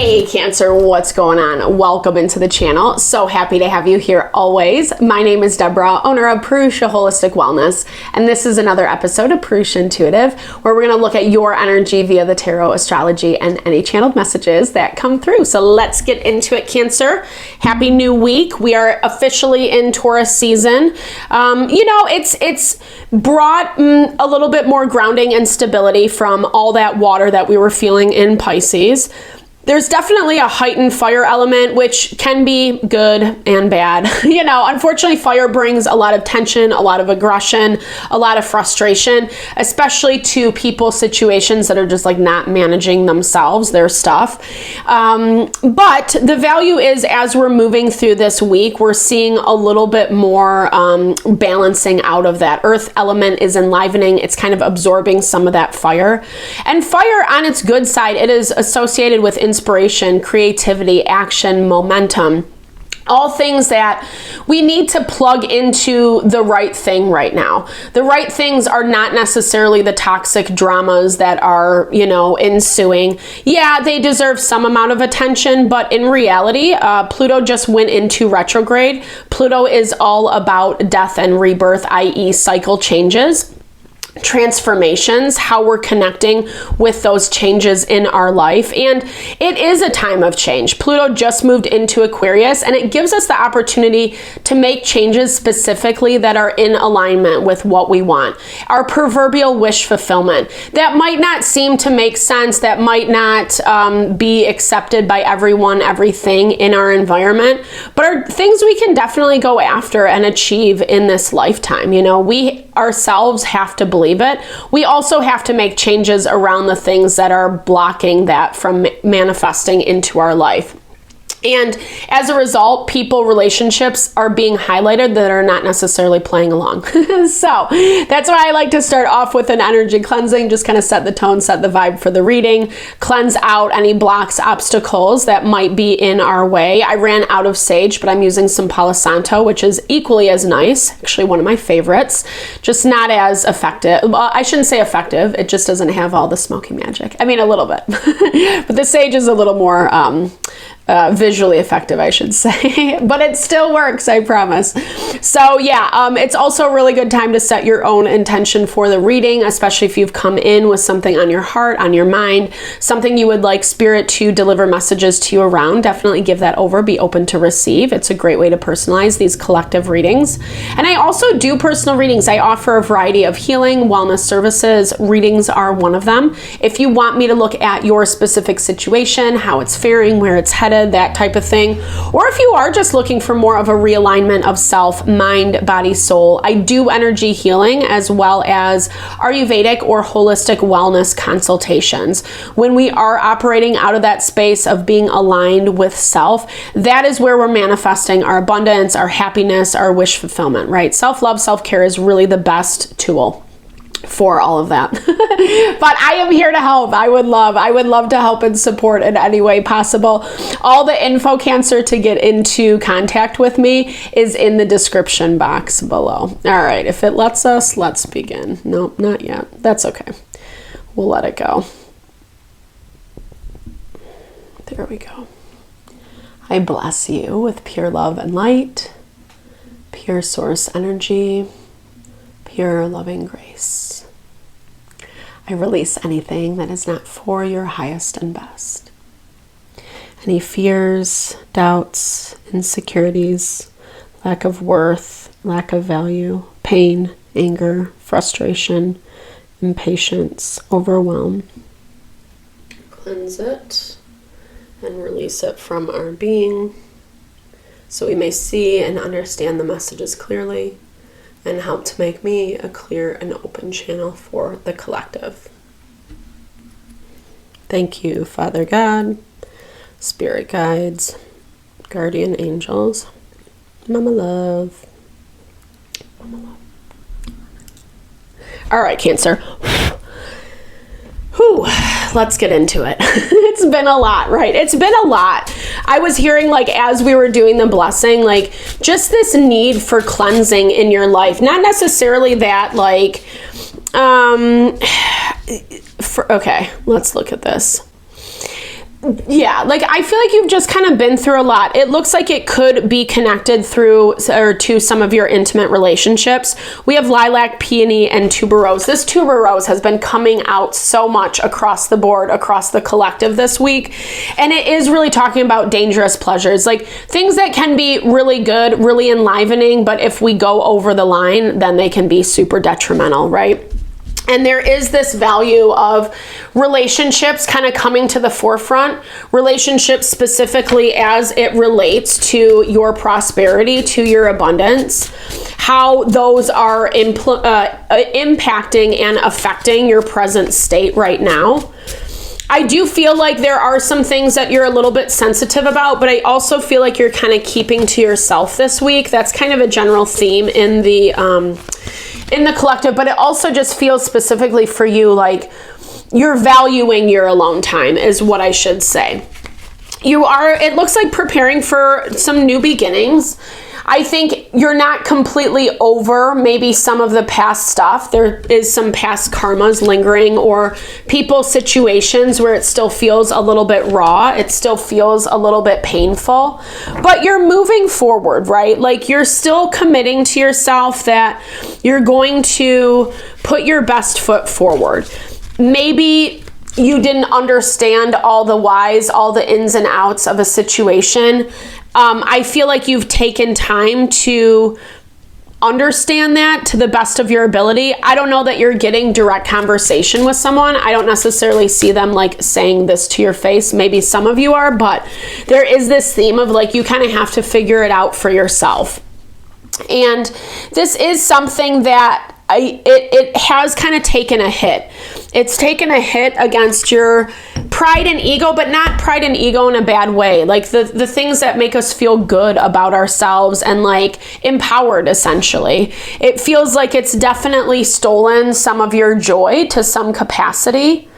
Hey Cancer, what's going on? Welcome into the channel. So happy to have you here always. My name is Deborah, owner of Purusha Holistic Wellness, and this is another episode of Purusha Intuitive, where we're going to look at your energy via the tarot, astrology, and any channeled messages that come through. So let's get into it, Cancer. Happy new week. We are officially in Taurus season. It's brought a little bit more grounding and stability from all that water that we were feeling in Pisces. There's definitely a heightened fire element, which can be good and bad. Unfortunately, fire brings a lot of tension, a lot of aggression, a lot of frustration, especially to people, situations that are just like not managing themselves, their stuff. But the value is, as we're moving through this week, we're seeing a little bit more balancing out of that. Earth element is enlivening. It's kind of absorbing some of that fire. And fire, on its good side, it is associated with inspiration, creativity, action, momentum, all things that we need to plug into the right thing right now. The right things are not necessarily the toxic dramas that are, ensuing. Yeah, they deserve some amount of attention, but in reality, Pluto just went into retrograde. Pluto is all about death and rebirth, i.e. cycle changes, transformations, how we're connecting with those changes in our life. And it is a time of change. Pluto just moved into Aquarius, and it gives us the opportunity to make changes specifically that are in alignment with what we want. Our proverbial wish fulfillment. That might not seem to make sense, that might not be accepted by everyone, everything in our environment, but are things we can definitely go after and achieve in this lifetime. We ourselves have to believe it. We also have to make changes around the things that are blocking that from manifesting into our life. And as a result, relationships are being highlighted that are not necessarily playing along. So that's why I like to start off with an energy cleansing, just kind of set the tone, set the vibe for the reading, cleanse out any blocks, obstacles that might be in our way. I ran out of sage, but I'm using some Palo Santo, which is equally as nice. Actually, one of my favorites, just not as effective. Well, I shouldn't say effective. It just doesn't have all the smoky magic. I mean, a little bit, but the sage is a little more, visually effective, I should say, but it still works, I promise. So yeah, it's also a really good time to set your own intention for the reading, especially if you've come in with something on your heart, on your mind, something you would like spirit to deliver messages to you around. Definitely give that over, be open to receive. It's a great way to personalize these collective readings. And I also do personal readings. I offer a variety of healing, wellness services. Readings are one of them. If you want me to look at your specific situation, how it's faring, where it's headed, that type of thing. Or if you are just looking for more of a realignment of self, mind, body, soul, I do energy healing as well as Ayurvedic or holistic wellness consultations. When we are operating out of that space of being aligned with self, that is where we're manifesting our abundance, our happiness, our wish fulfillment, right? Self-love, self-care is really the best tool for all of that. But I am here to help. I would love to help and support in any way possible. All the info, Cancer, to get into contact with me is in the description box below. All right, if it lets us, let's begin. Nope, not yet. That's okay. We'll let it go. There we go. I bless you with pure love and light, pure source energy, pure loving grace. I release anything that is not for your highest and best. Any fears, doubts, insecurities, lack of worth, lack of value, pain, anger, frustration, impatience, overwhelm. Cleanse it and release it from our being so we may see and understand the messages clearly, and help to make me a clear and open channel for the collective. Thank you, Father God, Spirit Guides, Guardian Angels, Mama Love. Mama Love. All right, Cancer. Whew, let's get into it. It's been a lot, right? It's been a lot. I was hearing, as we were doing the blessing, just this need for cleansing in your life. Not necessarily that, okay, let's look at this. Yeah, like I feel like you've just kind of been through a lot. It looks like it could be connected through or to some of your intimate relationships. We have lilac, peony, and tuberose. This tuberose has been coming out so much across the board, across the collective this week. And it is really talking about dangerous pleasures, like things that can be really good, really enlivening, but if we go over the line, then they can be super detrimental, right? And there is this value of relationships kind of coming to the forefront, relationships specifically as it relates to your prosperity, to your abundance, how those are impacting and affecting your present state right now. I do feel like there are some things that you're a little bit sensitive about, but I also feel like you're kind of keeping to yourself this week. That's kind of a general theme in the collective, but it also just feels specifically for you like you're valuing your alone time is what I should say. You are, it looks like, preparing for some new beginnings. I think you're not completely over maybe some of the past stuff. There is some past karmas lingering or people situations where it still feels a little bit raw. It still feels a little bit painful, but you're moving forward, right? Like you're still committing to yourself that you're going to put your best foot forward. Maybe you didn't understand all the whys, all the ins and outs of a situation. I feel like you've taken time to understand that to the best of your ability. I don't know that you're getting direct conversation with someone. I don't necessarily see them like saying this to your face. Maybe some of you are, but there is this theme of like you kind of have to figure it out for yourself. And this is something that it has kind of taken a hit. It's taken a hit against your pride and ego, but not pride and ego in a bad way. Like the things that make us feel good about ourselves and like empowered, essentially. It feels like it's definitely stolen some of your joy to some capacity.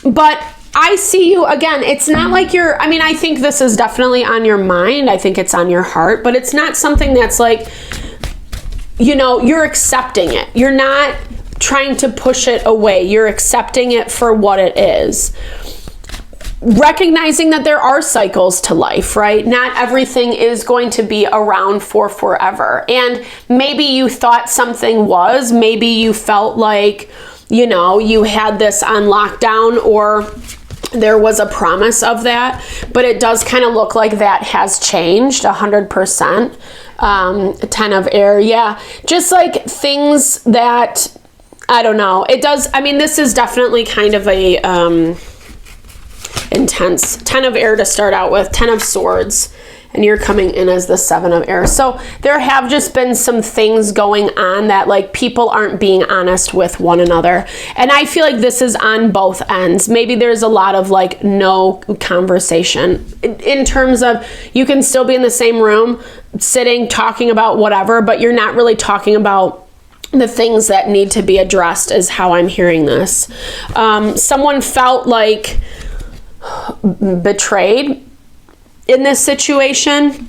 But I see you again. It's not like I think this is definitely on your mind. I think it's on your heart, but it's not something that's like, you're accepting it. You're not trying to push it away. You're accepting it for what it is. Recognizing that there are cycles to life, right? Not everything is going to be around for forever. And maybe you thought something was, maybe you felt like, you had this on lockdown or there was a promise of that, but it does kind of look like that has changed 100%. 10 of air. Yeah. Just like things that, I don't know. It does. This is definitely kind of a, intense 10 of air to start out with, 10 of swords, and you're coming in as the 7 of air. So there have just been some things going on that like people aren't being honest with one another. And I feel like this is on both ends. Maybe there's a lot of like no conversation in terms of you can still be in the same room sitting, talking about whatever, but you're not really talking about the things that need to be addressed is how I'm hearing this. Someone felt like betrayed in this situation.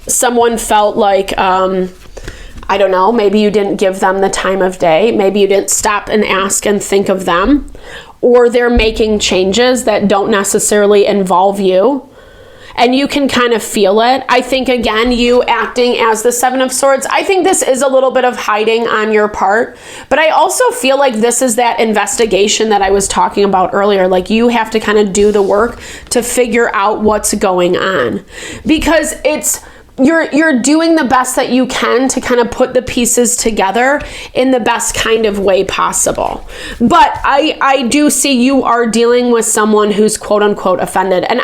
Someone felt like, I don't know, maybe you didn't give them the time of day. Maybe you didn't stop and ask and think of them. Or they're making changes that don't necessarily involve you. And you can kind of feel it. I think, again, you acting as the 7 of swords, I think this is a little bit of hiding on your part. But I also feel like this is that investigation that I was talking about earlier. Like you have to kind of do the work to figure out what's going on. Because you're doing the best that you can to kind of put the pieces together in the best kind of way possible. But I do see you are dealing with someone who's quote unquote offended. And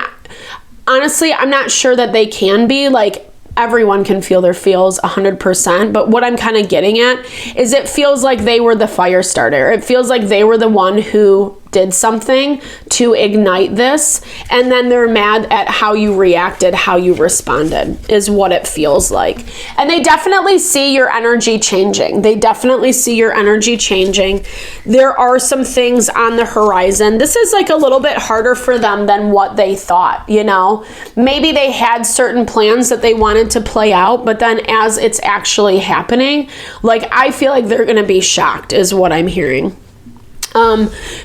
honestly, I'm not sure that they can be. Like everyone can feel their feels 100%. But what I'm kind of getting at is it feels like they were the fire starter. It feels like they were the one who did something to ignite this, and then they're mad at how you reacted, how you responded, is what it feels like. And they definitely see your energy changing. They definitely see your energy changing. There are some things on the horizon. This is like a little bit harder for them than what they thought, Maybe they had certain plans that they wanted to play out, but then as it's actually happening, like I feel like they're going to be shocked is what I'm hearing.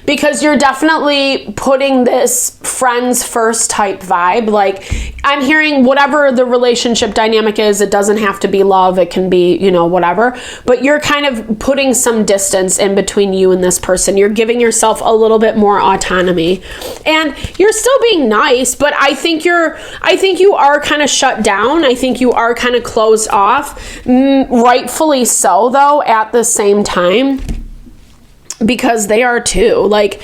Because you're definitely putting this friends first type vibe. Like, I'm hearing whatever the relationship dynamic is, it doesn't have to be love, it can be, you know, whatever, but you're kind of putting some distance in between you and this person. You're giving yourself a little bit more autonomy, and you're still being nice, but I think you are kind of shut down. I think you are kind of closed off, rightfully so though, at the same time. Because they are too. Like,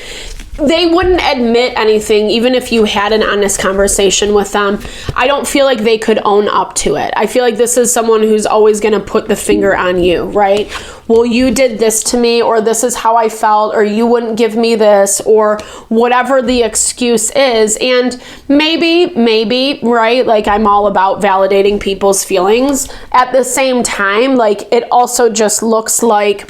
they wouldn't admit anything even if you had an honest conversation with them. I don't feel like they could own up to it. I feel like this is someone who's always going to put the finger on you, right? Well, you did this to me, or this is how I felt, or you wouldn't give me this, or whatever the excuse is. And maybe, right? Like, I'm all about validating people's feelings. At the same time, like, it also just looks like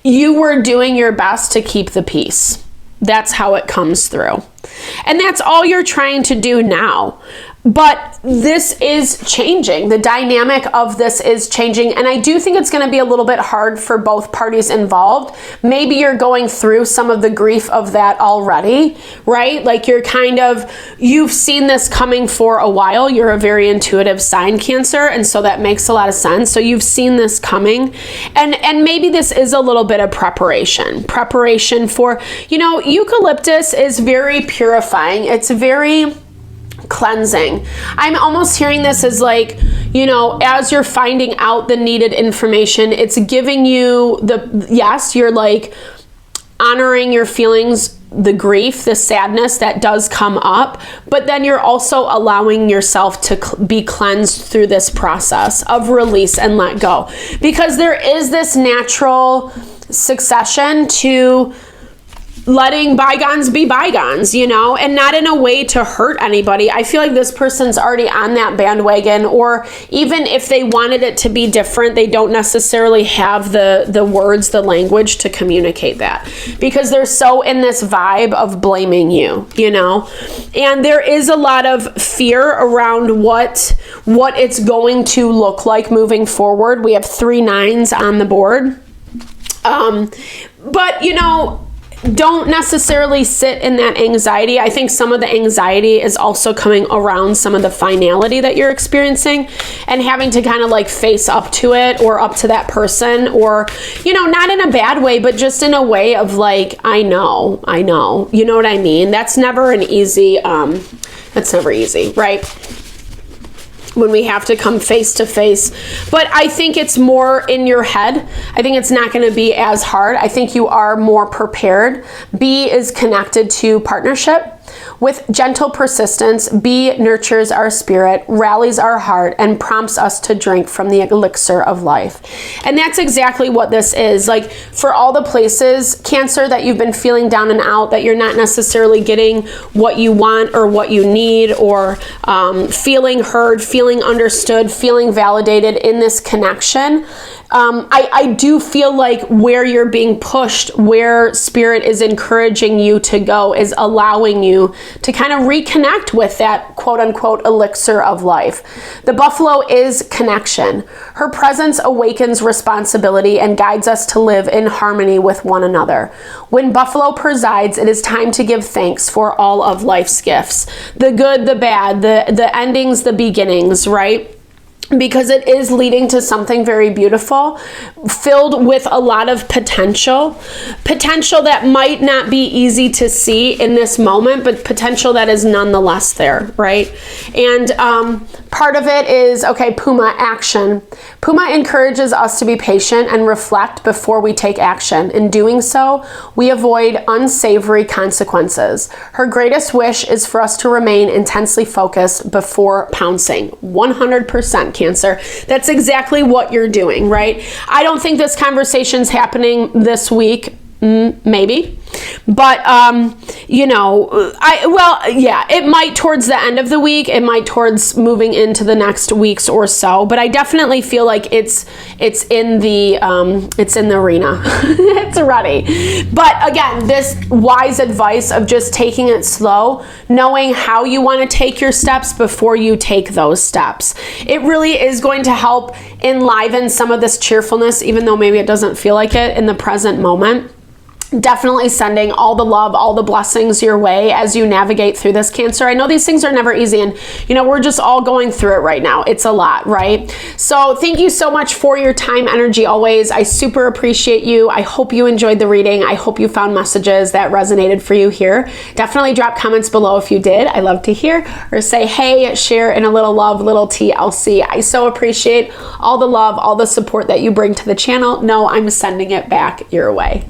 you were doing your best to keep the peace. That's how it comes through. And that's all you're trying to do now. But this is changing. The dynamic of this is changing. And I do think it's going to be a little bit hard for both parties involved. Maybe you're going through some of the grief of that already, right? Like, you've seen this coming for a while. You're a very intuitive sign, Cancer. And so that makes a lot of sense. So you've seen this coming. And maybe this is a little bit of preparation for, you know, eucalyptus is very purifying. It's very cleansing. I'm almost hearing this as like, you know, as you're finding out the needed information, it's giving you you're like honoring your feelings, the grief, the sadness that does come up, but then you're also allowing yourself to be cleansed through this process of release and let go. Because there is this natural succession to letting bygones be bygones, you know, and not in a way to hurt anybody. I feel like this person's already on that bandwagon, or even if they wanted it to be different, they don't necessarily have the words, the language to communicate that, because they're so in this vibe of blaming you, you know. And there is a lot of fear around what it's going to look like moving forward. We have 3 9s on the board. But, you know, don't necessarily sit in that anxiety. I think some of the anxiety is also coming around some of the finality that you're experiencing, and having to kind of like face up to it, or up to that person, or, you know, not in a bad way, but just in a way of like, I know, you know what I mean? That's never easy, right? When we have to come face to face. But I think it's more in your head. I think it's not going to be as hard. I think you are more prepared. B is connected to partnership. With gentle persistence, B nurtures our spirit, rallies our heart, and prompts us to drink from the elixir of life. And that's exactly what this is. Like, for all the places, Cancer, that you've been feeling down and out, that you're not necessarily getting what you want or what you need, or feeling heard, feeling understood, feeling validated in this connection. I do feel like where you're being pushed, where spirit is encouraging you to go, is allowing you to kind of reconnect with that quote unquote elixir of life. The buffalo is connection. Her presence awakens responsibility and guides us to live in harmony with one another. When buffalo presides, it is time to give thanks for all of life's gifts. The good, the bad, the endings, the beginnings, right? Because it is leading to something very beautiful, filled with a lot of potential that might not be easy to see in this moment, but potential that is nonetheless there, right? And part of it is, okay, Puma, action. Puma encourages us to be patient and reflect before we take action. In doing so, we avoid unsavory consequences. Her greatest wish is for us to remain intensely focused before pouncing. 100%. Cancer. That's exactly what you're doing, right? I don't think this conversation's happening this week. Maybe. But, you know, it might towards the end of the week, it might towards moving into the next weeks or so, but I definitely feel like it's in the arena. It's ready. But again, this wise advice of just taking it slow, knowing how you want to take your steps before you take those steps. It really is going to help enliven some of this cheerfulness, even though maybe it doesn't feel like it in the present moment. Definitely sending all the love, all the blessings your way as you navigate through this, Cancer. I know these things are never easy, and you know, we're just all going through it right now. It's a lot, right? So thank you so much for your time, energy always. I super appreciate you. I hope you enjoyed the reading. I hope you found messages that resonated for you here. Definitely drop comments below if you did. I love to hear, or say, hey, share in a little love, little TLC. I so appreciate all the love, all the support that you bring to the channel. No, I'm sending it back your way.